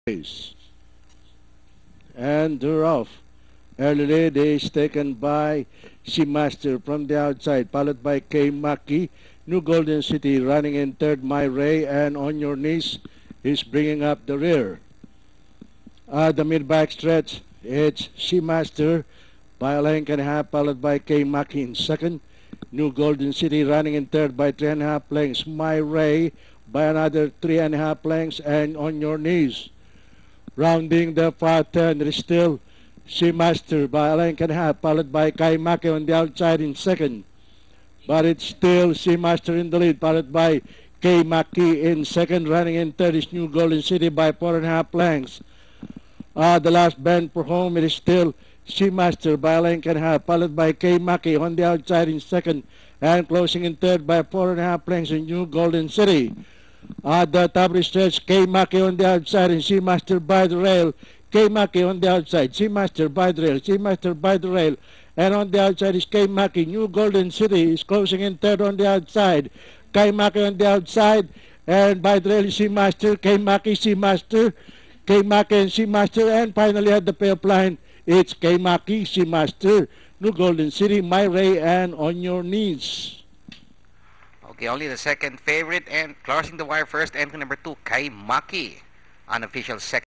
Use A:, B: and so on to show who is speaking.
A: race. And they're off. Early lead is taken by Seamaster from the outside, followed by K. Maki. New Golden City running in third, My Ray, and On Your Knees is bringing up the rear. The mid-back stretch, it's Seamaster by a length and a half, followed by K. Maki in second. New Golden City running in third by 3.5 lengths. My Ray by another 3.5 lengths, and On Your Knees. Rounding the far turn, there is still Seamaster by a length and a half, followed by Kai Maki on the outside in second. But it's still Seamaster in the lead, followed by K. Maki in second. Running in third is New Golden City by 4.5 lengths. The last bend for home, it is still Seamaster by a length and a half, followed by K. Maki on the outside in second, and closing in third by 4.5 lengths in New Golden City. The top stretch, K. Maki on the outside and Seamaster by the rail. K. Maki on the outside, Seamaster by the rail, Seamaster by the rail, and on the outside is K. Maki. New Golden City is closing in third on the outside. K. Maki on the outside, and by the rail is Seamaster, K. Maki, Seamaster, K. Maki and Seamaster, and finally at the payoff line, it's K. Maki, Seamaster, New Golden City, My Ray, and On Your Knees.
B: Okay, only the second favorite and crossing the wire first, entry number 2, Kai Maki, unofficial second.